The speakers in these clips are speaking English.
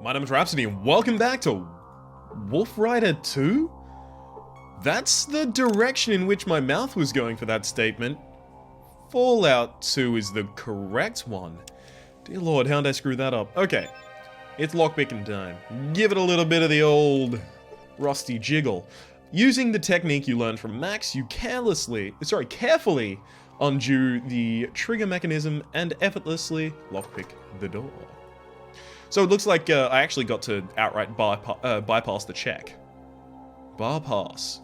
My name is Rhapsody and welcome back to Wolf Rider 2? That's the direction in which my mouth was going for that statement. Fallout 2 is the correct one. Dear Lord, how did I screw that up? Okay, it's lockpicking time. Give it a little bit of the old rusty jiggle. Using the technique you learned from Max, you carefully undo the trigger mechanism and effortlessly lockpick the door. So it looks like I actually got to outright bypass the check. Bar pass.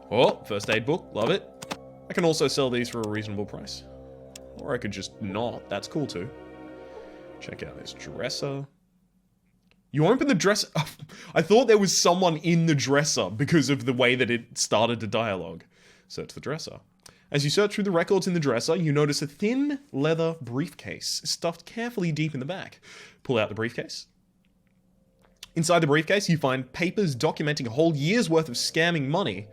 Oh, first aid book, love it. I can also sell these for a reasonable price. Or I could just not, that's cool too. Check out this dresser. You open the dresser. I thought there was someone in the dresser because of the way that it started the dialogue. Search the dresser. As you search through the records in the dresser, you notice a thin leather briefcase stuffed carefully deep in the back. Pull out the briefcase. Inside the briefcase, you find papers documenting a whole year's worth of scamming money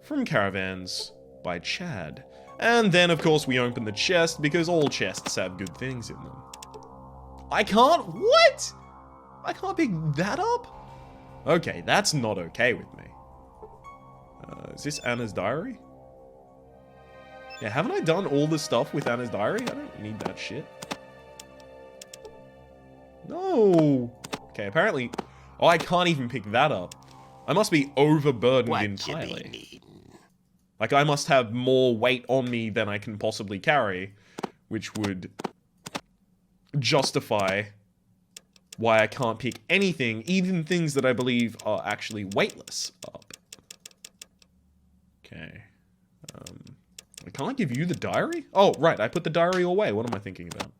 from caravans by Chad. And then, of course, we open the chest because all chests have good things in them. I can't? What? I can't pick that up? Okay, that's not okay with me. Is this Anna's diary? Yeah, haven't I done all the stuff with Anna's diary? I don't need that shit. No. Okay, apparently... Oh, I can't even pick that up. I must be overburdened entirely. Like, I must have more weight on me than I can possibly carry, which would justify why I can't pick anything, even things that I believe are actually weightless, up. Okay. I can't give you the diary? Oh, right, I put the diary away. What am I thinking about?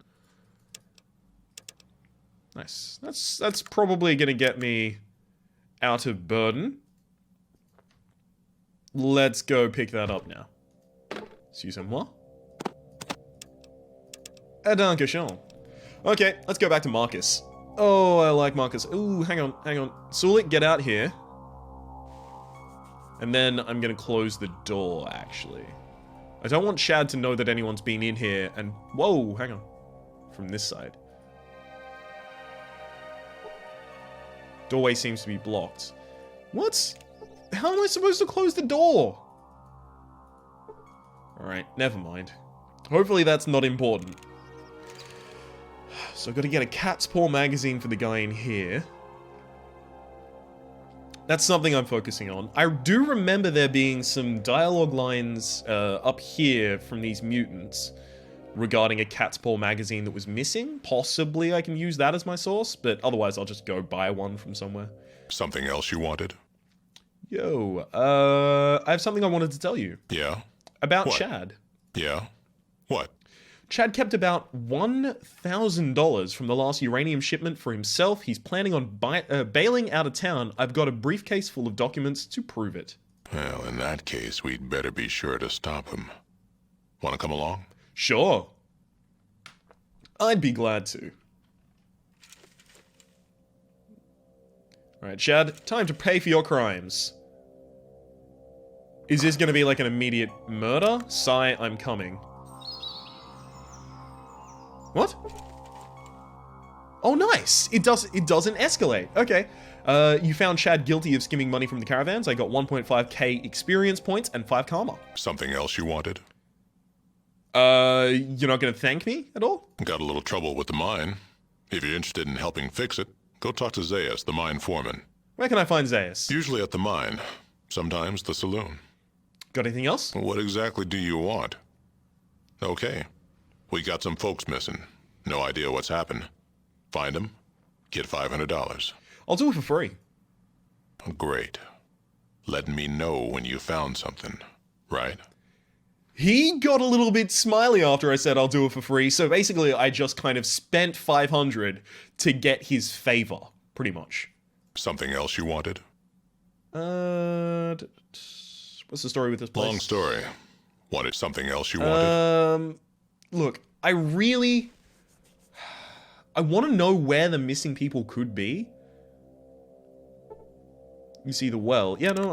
Nice. That's probably gonna get me out of burden. Let's go pick that up now. Excusez-moi. Dankeschön. Okay, let's go back to Marcus. Oh, I like Marcus. Ooh, hang on. Sulik, get out here. And then I'm gonna close the door, actually. I don't want Chad to know that anyone's been in here and... Whoa, hang on. From this side. Doorway seems to be blocked. What? How am I supposed to close the door? Alright, never mind. Hopefully that's not important. So I've got to get a cat's paw magazine for the guy in here. That's something I'm focusing on. I do remember there being some dialogue lines up here from these mutants regarding a cat's paw magazine that was missing. Possibly I can use that as my source, but otherwise I'll just go buy one from somewhere. Something else you wanted? Yo, I have something I wanted to tell you. Yeah? About What? Chad. Yeah? What? Chad kept about $1,000 from the last uranium shipment for himself. He's planning on bailing out of town. I've got a briefcase full of documents to prove it. Well, in that case, we'd better be sure to stop him. Want to come along? Sure. I'd be glad to. Alright, Chad, time to pay for your crimes. Is this gonna be like an immediate murder? Sigh, I'm coming. What? Oh, nice! It doesn't escalate. Okay. You found Chad guilty of skimming money from the caravans. I got 1.5k experience points and 5 karma. Something else you wanted? You're not gonna thank me at all? Got a little trouble with the mine. If you're interested in helping fix it, go talk to Zaius, the mine foreman. Where can I find Zaius? Usually at the mine. Sometimes the saloon. Got anything else? What exactly do you want? Okay. We got some folks missing. No idea what's happened. Find them. Get $500. I'll do it for free. Great. Let me know when you found something. Right? He got a little bit smiley after I said I'll do it for free, so basically I just kind of spent 500 to get his favor, pretty much. Something else you wanted? What's the story with this place? Long story. Wanted something else you wanted? Look, I want to know where the missing people could be. You see the well. Yeah, no,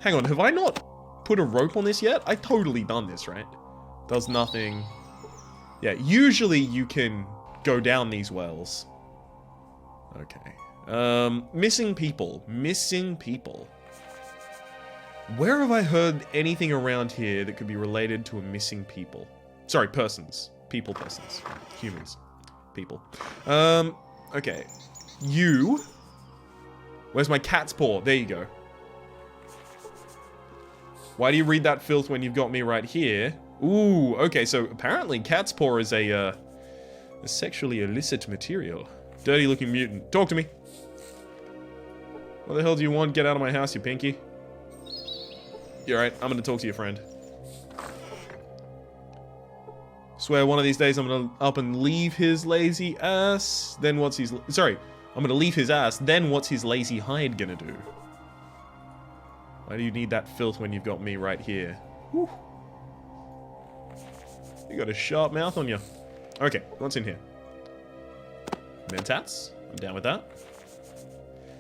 hang on, have I not put a rope on this yet? I totally done this, right? Does nothing. Yeah, usually you can go down these wells. Okay. Missing people. Missing people. Where have I heard anything around here that could be related to a missing people? Sorry, persons. People, persons. Humans. People. Okay. You. Where's my cat's paw? There you go. Why do you read that filth when you've got me right here? Ooh, okay, so apparently cat's paw is a sexually illicit material. Dirty looking mutant. Talk to me. What the hell do you want? Get out of my house, you pinky. You're right, I'm gonna talk to your friend. Swear one of these days I'm gonna up and leave his lazy ass. Then what's his... Sorry, I'm gonna leave his ass. Then what's his lazy hide gonna do? Why do you need that filth when you've got me right here? Whew. You got a sharp mouth on you. Okay, what's in here? Mentats? I'm down with that.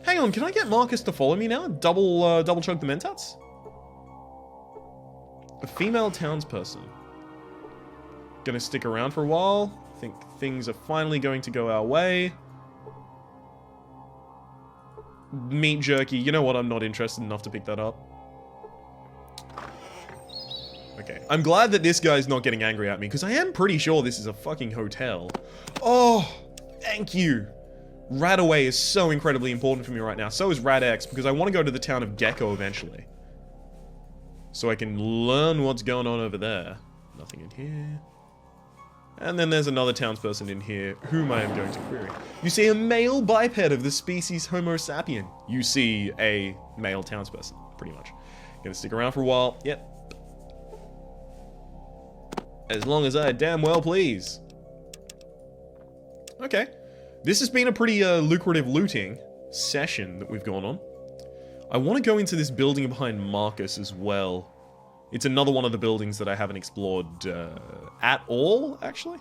Hang on, can I get Marcus to follow me now? Double chug the Mentats? A female townsperson. Gonna stick around for a while. Think things are finally going to go our way. Meat jerky. You know what? I'm not interested enough to pick that up. Okay. I'm glad that this guy's not getting angry at me, because I am pretty sure this is a fucking hotel. Oh, thank you. Radaway is so incredibly important for me right now. So is Rad-X, because I want to go to the town of Gecko eventually. So I can learn what's going on over there. Nothing in here. And then there's another townsperson in here, whom I am going to query. You see a male biped of the species Homo sapien. You see a male townsperson, pretty much. Gonna stick around for a while. Yep. As long as I damn well please. Okay. This has been a pretty lucrative looting session that we've gone on. I want to go into this building behind Marcus as well. It's another one of the buildings that I haven't explored at all, actually.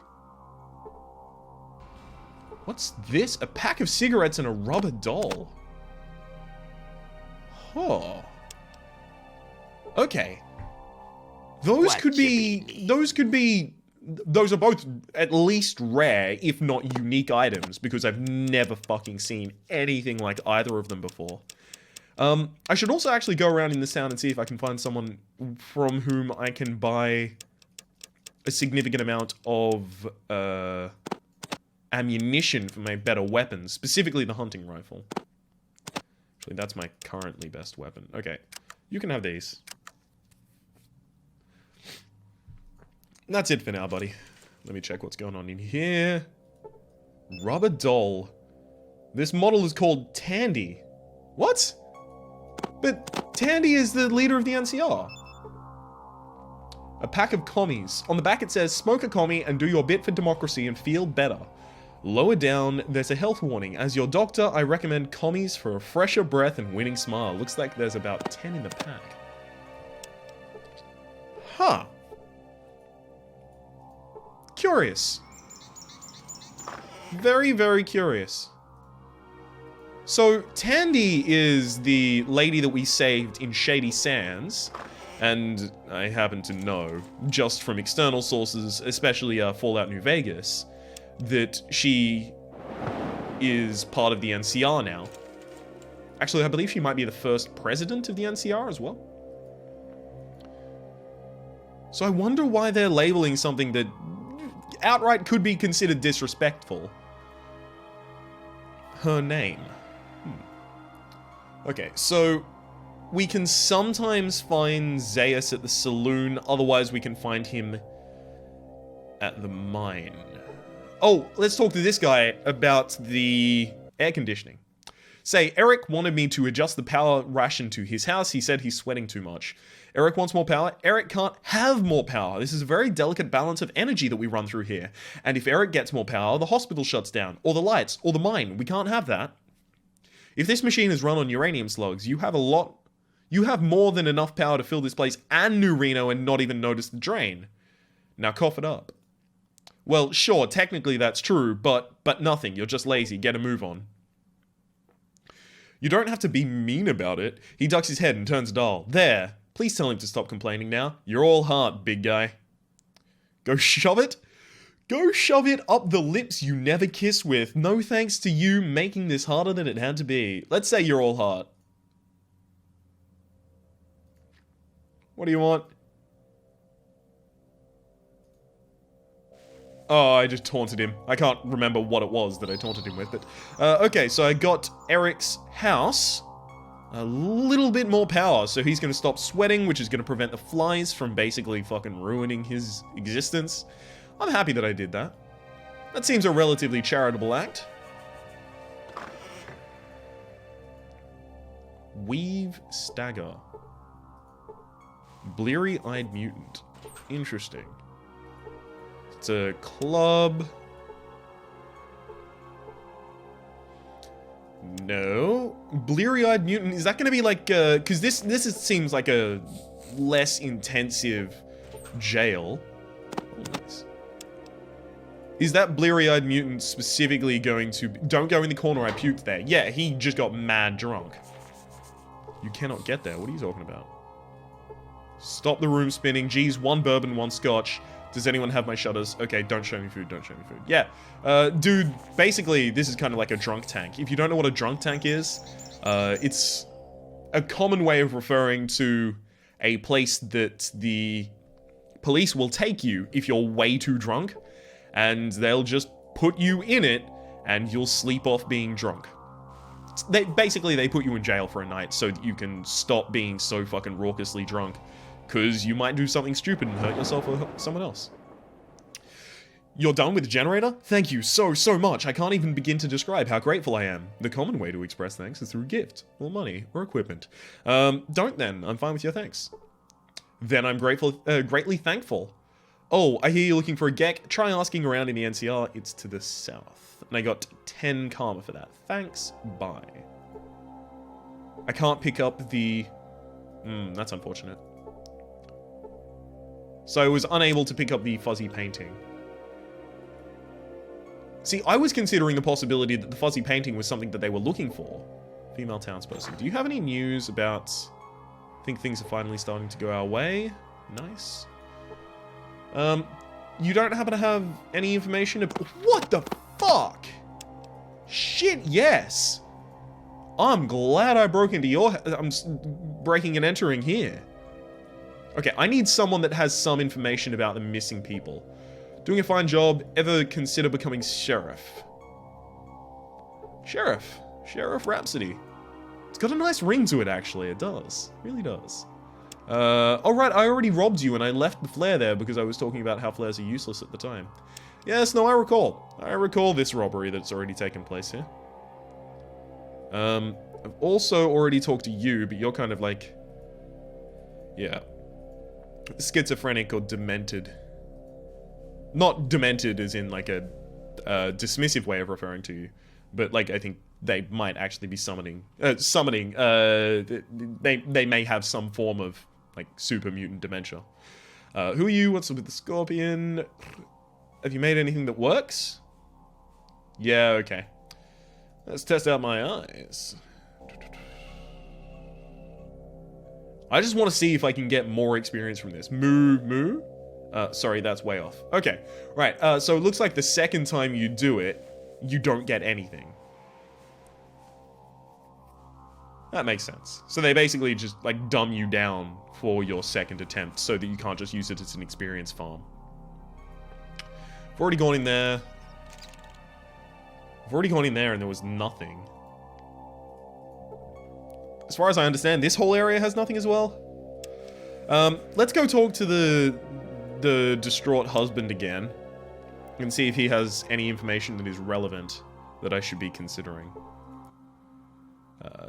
What's this? A pack of cigarettes and a rubber doll. Huh. Okay. Those are both at least rare, if not unique items, because I've never fucking seen anything like either of them before. I should also actually go around in this town and see if I can find someone from whom I can buy a significant amount of ammunition for my better weapons, specifically the hunting rifle. Actually, that's my currently best weapon. Okay, you can have these. That's it for now, buddy. Let me check what's going on in here. Rubber doll. This model is called Tandy. What? But Tandy is the leader of the NCR. A pack of commies. On the back it says, smoke a commie and do your bit for democracy and feel better. Lower down, there's a health warning. As your doctor, I recommend commies for a fresher breath and winning smile. Looks like there's about 10 in the pack. Huh. Curious. Very, very curious. So, Tandy is the lady that we saved in Shady Sands, and I happen to know, just from external sources, especially Fallout New Vegas, that she is part of the NCR now. Actually, I believe she might be the first president of the NCR as well. So I wonder why they're labeling something that outright could be considered disrespectful. Her name. Okay, so we can sometimes find Zaius at the saloon, otherwise we can find him at the mine. Oh, let's talk to this guy about the air conditioning. Say, Eric wanted me to adjust the power ration to his house. He said he's sweating too much. Eric wants more power. Eric can't have more power. This is a very delicate balance of energy that we run through here. And if Eric gets more power, the hospital shuts down, or the lights, or the mine. We can't have that. If this machine is run on uranium slugs, you have more than enough power to fill this place and New Reno and not even notice the drain. Now cough it up. Well, sure, technically that's true, but nothing. You're just lazy. Get a move on. You don't have to be mean about it. He ducks his head and turns a dial. There. Please tell him to stop complaining now. You're all heart, big guy. Go shove it? Go shove it up the lips you never kiss with. No thanks to you making this harder than it had to be. Let's say you're all heart. What do you want? Oh, I just taunted him. I can't remember what it was that I taunted him with, but... okay, so I got Eric's house. A little bit more power, so he's going to stop sweating, which is going to prevent the flies from basically fucking ruining his existence. I'm happy that I did that. That seems a relatively charitable act. Weave Stagger. Bleary-eyed mutant. Interesting. It's a club. No. Bleary-eyed mutant. Is that going to be like... because seems like a less intensive jail. Oh, nice. Is that bleary-eyed mutant specifically going to... Don't go in the corner, I puked there. Yeah, he just got mad drunk. You cannot get there. What are you talking about? Stop the room spinning. Geez, 1 bourbon, 1 scotch. Does anyone have my shutters? Okay, don't show me food, don't show me food. Yeah, dude, basically, this is kind of like a drunk tank. If you don't know what a drunk tank is, it's a common way of referring to a place that the police will take you if you're way too drunk, and they'll just put you in it, and you'll sleep off being drunk. Basically, they put you in jail for a night so that you can stop being so fucking raucously drunk, because you might do something stupid and hurt yourself or someone else. You're done with the generator? Thank you so much. I can't even begin to describe how grateful I am. The common way to express thanks is through gift, or money, or equipment. Don't then. I'm fine with your thanks. Then I'm greatly thankful. Oh, I hear you're looking for a Gek. Try asking around in the NCR. It's to the south. And I got 10 karma for that. Thanks. Bye. I can't pick up the... that's unfortunate. So I was unable to pick up the fuzzy painting. See, I was considering the possibility that the fuzzy painting was something that they were looking for. Female townsperson. Do you have any news about... I think things are finally starting to go our way. Nice. You don't happen to have any information about... What the fuck? Shit, yes. I'm glad I broke into your... I'm breaking and entering here. Okay, I need someone that has some information about the missing people. Doing a fine job. Ever consider becoming sheriff? Sheriff. Sheriff Rhapsody. It's got a nice ring to it, actually. It does. It really does. Oh, right, I already robbed you and I left the flare there because I was talking about how flares are useless at the time. Yes, no, I recall. I recall this robbery that's already taken place here. I've also already talked to you, but you're kind of like... Yeah. Schizophrenic or demented. Not demented as in like a dismissive way of referring to you, but like I think they might actually be summoning. They may have some form of like super mutant dementia. Who are you? What's with the scorpion? Have you made anything that works? Yeah, okay. Let's test out my eyes. I just want to see if I can get more experience from this. Moo. Sorry, that's way off. Okay, right, so it looks like the second time you do it, you don't get anything. That makes sense. So they basically just, like, dumb you down for your second attempt so that you can't just use it as an experience farm. I've already gone in there. And there was nothing. As far as I understand, this whole area has nothing as well. Let's go talk to the distraught husband again and see if he has any information that is relevant that I should be considering.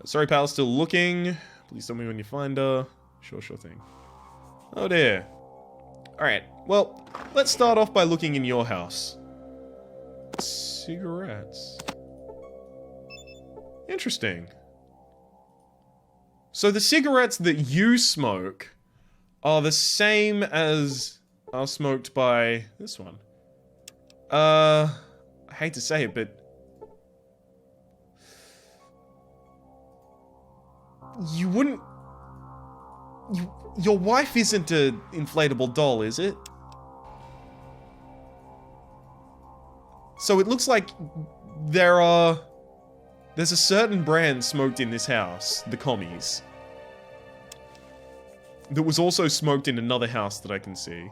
Sorry, pal, still looking. Please tell me when you find her. Sure thing. Oh dear. Alright, well, let's start off by looking in your house. Cigarettes. Interesting. So the cigarettes that you smoke are the same as are smoked by this one. I hate to say it, but you wouldn't... Your wife isn't an inflatable doll, is it? So it looks like there's a certain brand smoked in this house, the commies, that was also smoked in another house that I can see,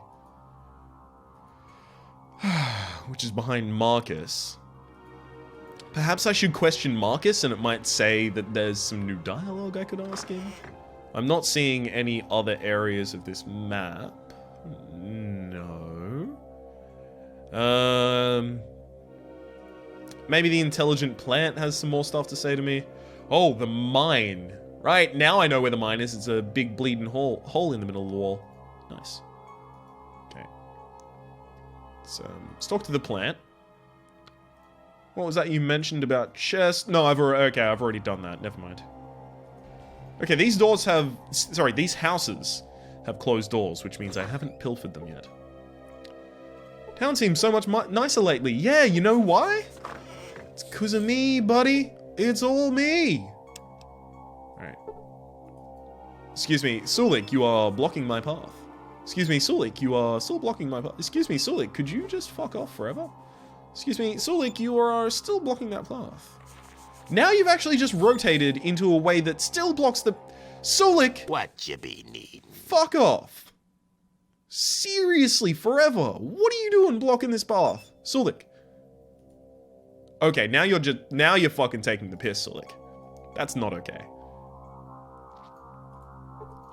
which is behind Marcus. Perhaps I should question Marcus and it might say that there's some new dialogue I could ask him. I'm not seeing any other areas of this map. No. Maybe the intelligent plant has some more stuff to say to me. Oh, the mine. Right, now I know where the mine is. It's a big bleeding hole in the middle of the wall. Nice. Okay. Let's talk to the plant. What was that you mentioned about chest? No, I've already done that. Never mind. Okay, these houses have closed doors, which means I haven't pilfered them yet. Town seems so much nicer lately. Yeah, you know why? It's 'cause of me, buddy. It's all me. Alright. Excuse me, Sulik, you are blocking my path. Excuse me, Sulik, you are still blocking my path. Excuse me, Sulik, could you just fuck off forever? Excuse me, Sulik, you are still blocking that path. Now you've actually just rotated into a way that still blocks the... Sulik! What you be needing? Fuck off. Seriously, forever. What are you doing blocking this path? Sulik. Okay, now you're fucking taking the piss, Sulik. That's not okay.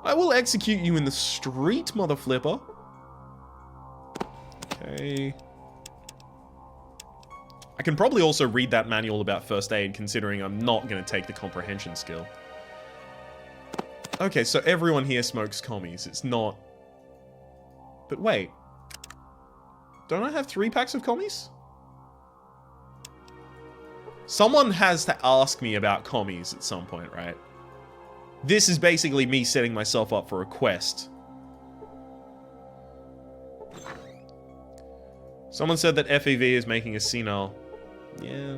I will execute you in the street, mother flipper. Okay. I can probably also read that manual about first aid, considering I'm not going to take the comprehension skill. Okay, so everyone here smokes commies. It's not... But wait. Don't I have 3 packs of commies? Someone has to ask me about commies at some point, right? This is basically me setting myself up for a quest. Someone said that FEV is making us senile. Yeah.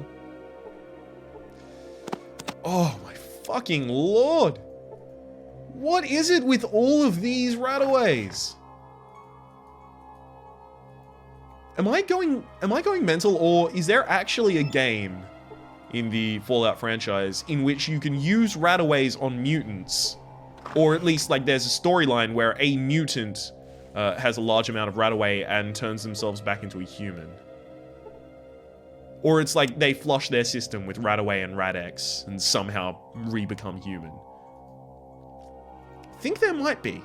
Oh my fucking lord! What is it with all of these rataways? Am I going mental, or is there actually a game in the Fallout franchise in which you can use rataways on mutants? Or at least, like, there's a storyline where a mutant has a large amount of rataway and turns themselves back into a human. Or it's like they flush their system with rataway and radex and somehow re-become human. I think there might be.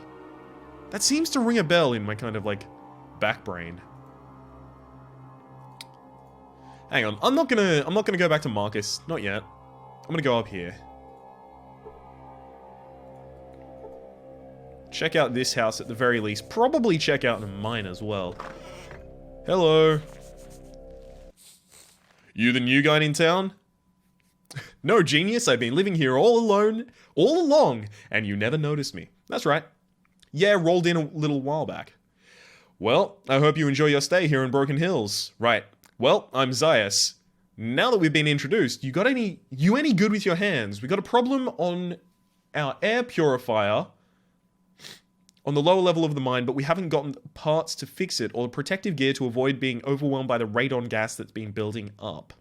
That seems to ring a bell in my kind of, like, back brain. Hang on, I'm not gonna go back to Marcus, not yet. I'm gonna go up here. Check out this house at the very least. Probably check out the mine as well. Hello. You the new guy in town? No, genius, I've been living here all along, and you never noticed me. That's right. Yeah, rolled in a little while back. Well, I hope you enjoy your stay here in Broken Hills. Right. Well, I'm Zaius. Now that we've been introduced, you any good with your hands? We got a problem on our air purifier on the lower level of the mine, but we haven't gotten parts to fix it or protective gear to avoid being overwhelmed by the radon gas that's been building up.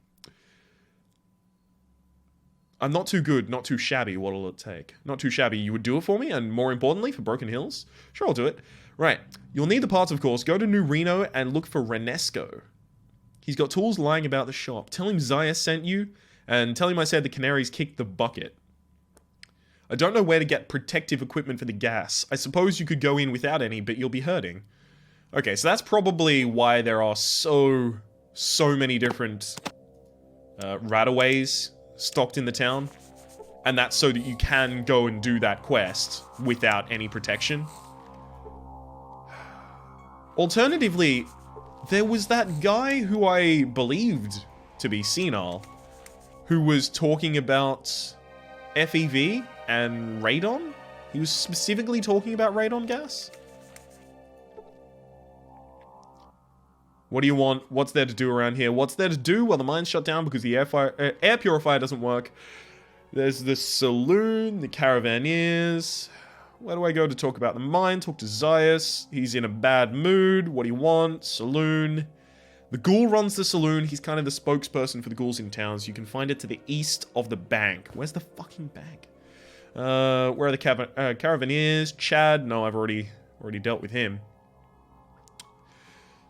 I'm not too good, not too shabby. What'll it take? Not too shabby. You would do it for me, and more importantly, for Broken Hills? Sure, I'll do it. Right. You'll need the parts, of course. Go to New Reno and look for Renesco. He's got tools lying about the shop. Tell him Zaya sent you, and tell him I said the canaries kicked the bucket. I don't know where to get protective equipment for the gas. I suppose you could go in without any, but you'll be hurting. Okay, so that's probably why there are so many different rataways stocked in the town. And that's so that you can go and do that quest without any protection. Alternatively, there was that guy who I believed to be senile, who was talking about FEV and radon. He was specifically talking about radon gas. What do you want? What's there to do around here? What's there to do? Well, the mine's shut down because the air purifier doesn't work. There's the saloon, the Caravaneers. Where do I go to talk about the mine? Talk to Zaius. He's in a bad mood. What do you want? Saloon. The ghoul runs the saloon. He's kind of the spokesperson for the ghouls in towns. You can find it to the east of the bank. Where's the fucking bank? Where are the caravaneers? Chad? No, I've already dealt with him.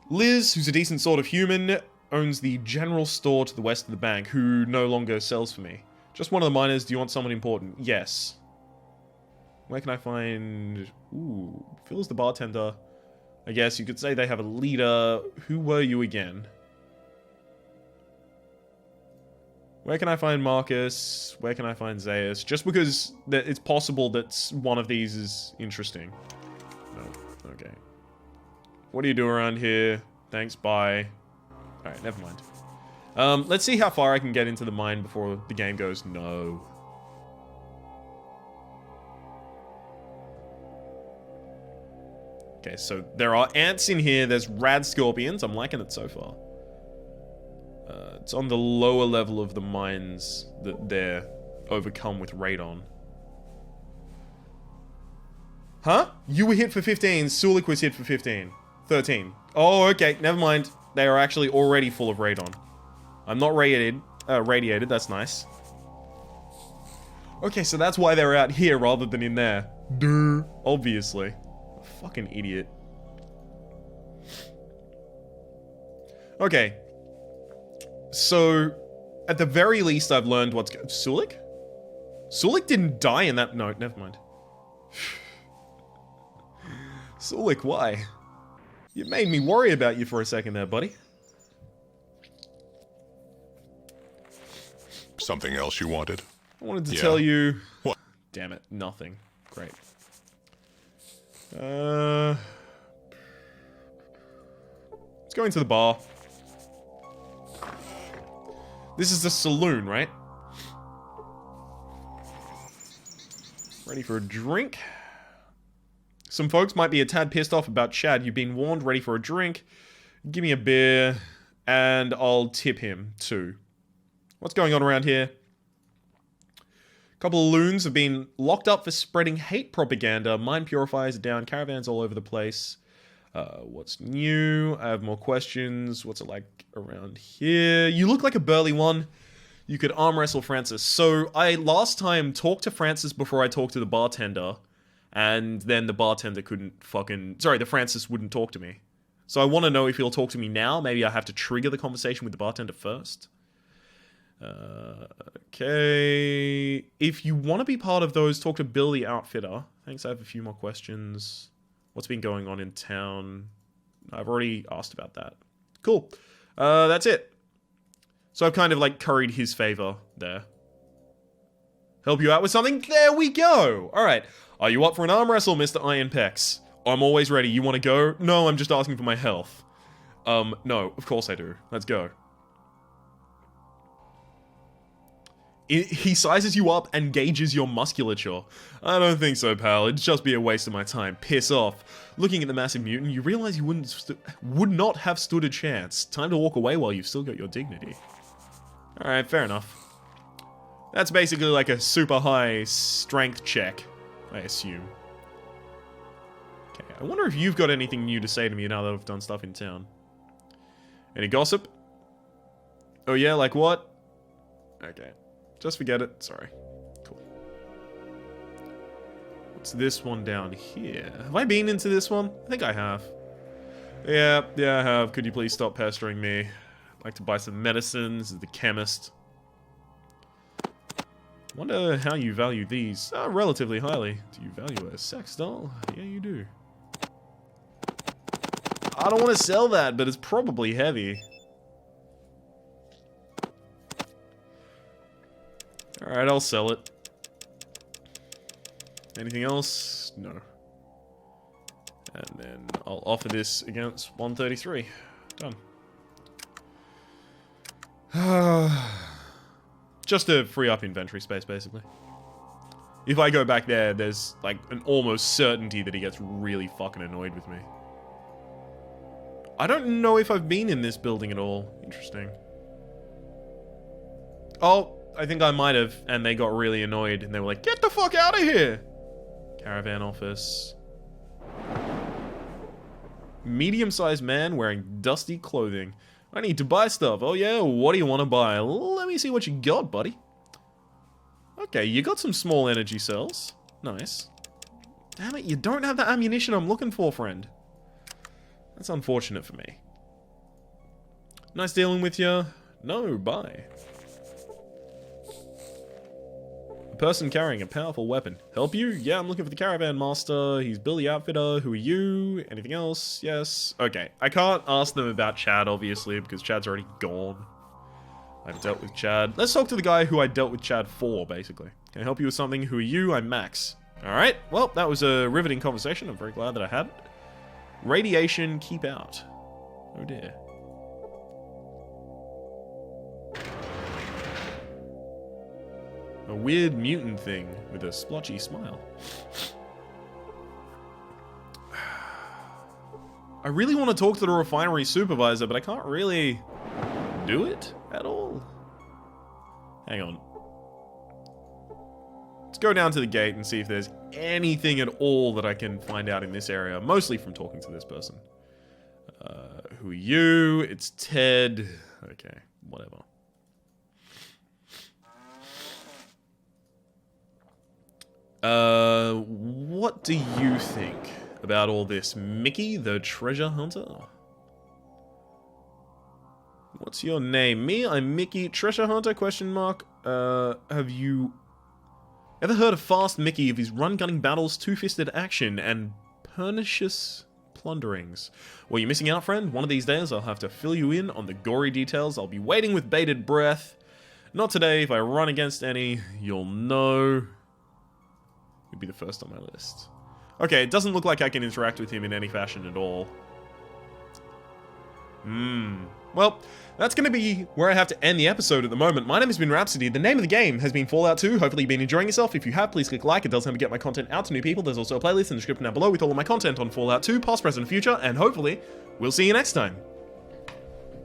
Liz, who's a decent sort of human, owns the general store to the west of the bank, who no longer sells for me. Just one of the miners. Do you want someone important? Yes. Where can I find... Ooh, Phil's the bartender. I guess you could say they have a leader. Who were you again? Where can I find Marcus? Where can I find Zaius? Just because it's possible that one of these is interesting. No, okay. What do you do around here? Thanks, bye. Alright, never mind. Let's see how far I can get into the mine before the game goes no. Okay, so there are ants in here. There's rad scorpions. I'm liking it so far. It's on the lower level of the mines that they're overcome with radon. Huh? You were hit for 15. Sulik was hit for 15. 13. Oh, okay. Never mind. They are actually already full of radon. I'm not radiated. That's nice. Okay, so that's why they're out here rather than in there. Duh. Obviously. Fucking idiot. Okay. So, at the very least, I've learned what's... Sulik? Sulik didn't die in that... No, never mind. Sulik, why? You made me worry about you for a second there, buddy. Something else you wanted? I wanted to tell you... What? Damn it, nothing. Great. Let's go into the bar. This is the saloon, right? Ready for a drink? Some folks might be a tad pissed off about Chad. You've been warned, ready for a drink. Give me a beer, and I'll tip him, too. What's going on around here? A couple of loons have been locked up for spreading hate propaganda. Mine purifiers are down, caravans all over the place. What's new? I have more questions. What's it like around here? You look like a burly one. You could arm wrestle Francis. So, I last time talked to Francis before I talked to the bartender. And then the bartender couldn't fucking... Sorry, the Francis wouldn't talk to me. So I want to know if he'll talk to me now. Maybe I have to trigger the conversation with the bartender first. Okay. If you want to be part of those, talk to Bill the Outfitter. Thanks, I have a few more questions. What's been going on in town? I've already asked about that. Cool. That's it. So I've kind of like curried his favor there. Help you out with something? There we go! Alright. Are you up for an arm wrestle, Mr. Iron Pecs? I'm always ready. You want to go? No, I'm just asking for my health. No, of course I do. Let's go. He sizes you up and gauges your musculature. I don't think so, pal. It'd just be a waste of my time. Piss off. Looking at the massive mutant, you realize you would not have stood a chance. Time to walk away while you've still got your dignity. Alright, fair enough. That's basically like a super high strength check, I assume. Okay, I wonder if you've got anything new to say to me now that I've done stuff in town. Any gossip? Oh yeah, like what? Okay. Just forget it. Sorry. Cool. What's this one down here? Have I been into this one? I think I have. Yeah, I have. Could you please stop pestering me? I'd like to buy some medicines at the chemist. Wonder how you value these. Relatively highly. Do you value a sex doll? Yeah, you do. I don't want to sell that, but it's probably heavy. Alright, I'll sell it. Anything else? No. And then I'll offer this against 133. Done. Just to free up inventory space, basically. If I go back there, there's like an almost certainty that he gets really fucking annoyed with me. I don't know if I've been in this building at all. Interesting. Oh, I think I might have, and they got really annoyed, and they were like, get the fuck out of here! Caravan office. Medium-sized man wearing dusty clothing. I need to buy stuff. Oh yeah, what do you want to buy? Let me see what you got, buddy. Okay, you got some small energy cells. Nice. Damn it, you don't have the ammunition I'm looking for, friend. That's unfortunate for me. Nice dealing with you. No, bye. A person carrying a powerful weapon. Help you? Yeah, I'm looking for the caravan master. He's Billy Outfitter. Who are you? Anything else? Yes. Okay, I can't ask them about Chad, obviously, because Chad's already gone. I've dealt with Chad. Let's talk to the guy who I dealt with Chad for, basically. Can I help you with something? Who are you? I'm Max. Alright, well, that was a riveting conversation. I'm very glad that I had it. Radiation, keep out. Oh dear. A weird mutant thing with a splotchy smile. I really want to talk to the refinery supervisor, but I can't really do it at all. Hang on. Let's go down to the gate and see if there's anything at all that I can find out in this area, mostly from talking to this person. Who are you? It's Ted. Okay, whatever. What do you think about all this? Mickey, the treasure hunter? What's your name? Me? I'm Mickey, treasure hunter, question mark. Have you ever heard of Fast Mickey, of his run-gunning battles, two-fisted action, and pernicious plunderings? Well, you're missing out, friend. One of these days, I'll have to fill you in on the gory details. I'll be waiting with bated breath. Not today. If I run against any, you'll know. He'd be the first on my list. Okay, it doesn't look like I can interact with him in any fashion at all. Well, that's going to be where I have to end the episode at the moment. My name has been Rhapsody. The name of the game has been Fallout 2. Hopefully you've been enjoying yourself. If you have, please click like. It does help me get my content out to new people. There's also a playlist in the description down below with all of my content on Fallout 2, past, present, future, and hopefully we'll see you next time.